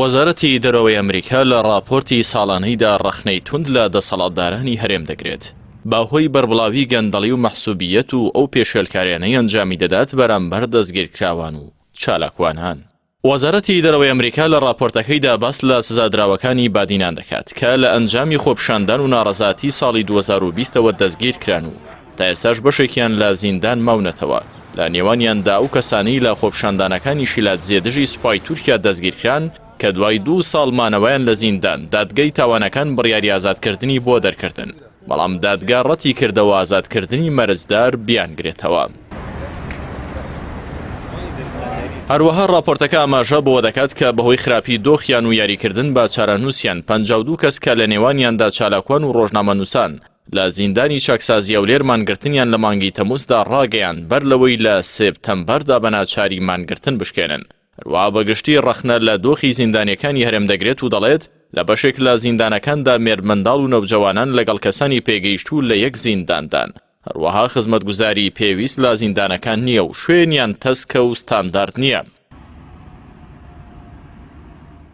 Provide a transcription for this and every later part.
وەزارەتی دەرەوەی ئەمریکا لە راپۆرتی ساڵانەیدا ڕەخنەی توند لە دەسەڵاتدارانی هەرێم دەگرێت باهۆی بەربڵاوی گەندەڵی و مەحسوبیەت و ئەو پێشێلکاریانەی ئەنجامی دەدات بەرامبەر دەستگیرکراوان و چالاکوانان. وەزارەتی دەرەوەی ئەمریکا لە راپۆرتەکەیدا باس لە سزادراوەکانی بادینان دەکات کە لە ئەنجامی خۆپشاندان و ناڕەزاتی ساڵی 2020ەوە دەستگیرکران و تا ئێستاش بەشێکیان لە زیندان ماونەتەوە. لە نێوانیاندا ئەو کەسانەی لە خۆپشاندانەکانی شیلات زێدژی سوپای تورکیا دەستگیرکران کە دوای 2 ساڵ مانەوەیان لە زیندان دادگای تاوانەکان بڕیاری ئازادکردنی بۆ دەرکردن، بەڵام دادگا ڕەتی کردەوە ئازادکردنی مەرجدار بیانگرێتەوە. هەروەها راپۆرتەکە ئاماژە بۆ دەکات کە بەهۆی خراپی دۆخیان و یاریکردن بە چارەنووسیان 52 کەس کە لە نێوانیاندا چالاکوان و ڕۆژنامەنووسان لە زیندانی چاکسازیە و لێر مانگرتنیان لە مانگی تەمووسدا ڕاگەیان بەر لەوەی لە سێپتەمبەردا بە ناچاری مانگرتن بشکێنن. هەروەها بەگشتی ڕەخنە لە دۆخی زیندانیەکانی هەرێم دەگرێت و دەڵێت لە بەشێک لە زیندانەکاندا مێرد منداڵ و نەوجەوانان لەگەڵ کەسانی پێگەیشتوو لە یەک زینداندان. هەروەها خزمەتگوزاری پێویست لە زیندانەکان نییە و شوێنیان تەسکە و ستاندارد نییە.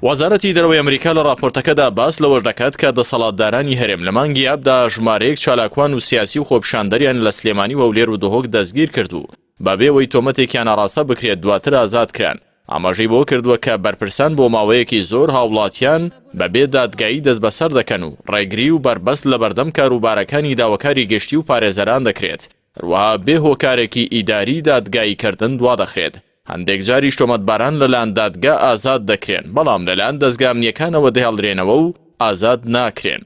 وەزارەتی دەرەوەی ئەمریکا لە راپۆرتەکەدا باس لەوەش دەکات کە دەسەڵاتدارانی هەرێم لە مانگی ئابدا ژمارەیەک چالاکوان و سیاسی و خۆپشاندەریان لە سلێمانی و هەولێر و دهۆک دەستگیر کردو بەبێەوەی تۆمەتێکیان ئاڕاستە بکرێت دواتر ئازاد کران. ئاماژەی بۆ کردووە کە بەرپرسان بۆ ماوەیەکی زۆر هاوڵاتیان بەبێ دادگایی دەست بەسەر دەکەن و ڕێگری و بربەست لە بەردەم کاروبارەکانی داواکاری گشتی و پارێزەران دەکرێت. هەروەها بێ هۆکارێکی ئیداری دادگایی کردن دوا دەخرێت. هەندێک جاریش تۆمەتباران لەلایەن دادگا ئازاد دەکرێن، بەڵام لەلایەن دەستگا ئەمنیەکانەوە دەهێڵدرێنەوە و ئازاد ناکرێن.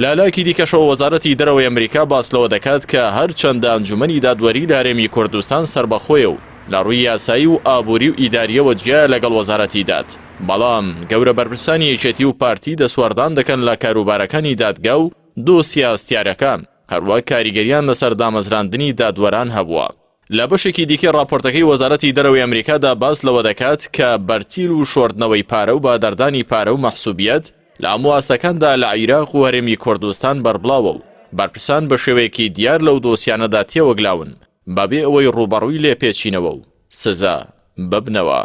لالایەکی دیکەشەوە وەزارەتی دەرەوەی ئەمریکا باس لەوە دەکات کە هەرچەندە ئەنجومەنی دادوەری لە هەرێمی کوردستان سربەخۆیە و لە ڕووی یاسایی و ئابووری و ئیداریەوە جیا لەگەڵ وەزارەتی دات، بەڵام گەورە بەرپرسانی یەکێتی و پارتی دەسوەردان دەکەن لە کاروبارەکانی دادگا و دۆسیە ئەستیارەکان. هەروە کاریگەریان لەسەر دامەزراندنی دادوەران هەبووە. لە بەشێکی دیکە راپۆرتەکەی وەزارەتی دەرەوەی ئەمریکادا باس لەوە دەکات کە بەرتیل و شۆردنەوەی پارە و بادەردانی پارە و مەحسوبیەت لە ئەمواستەکاندا لە عیراق و هەرێمی کوردستان بەربڵاوە و بەرپرسان بە شێوەیەکی دیار لەو دۆسیانەدا تێوەگلاون بەبێ ئەوەی ڕوبەڕووی لێپێچینەوە و سزا ببنەوە.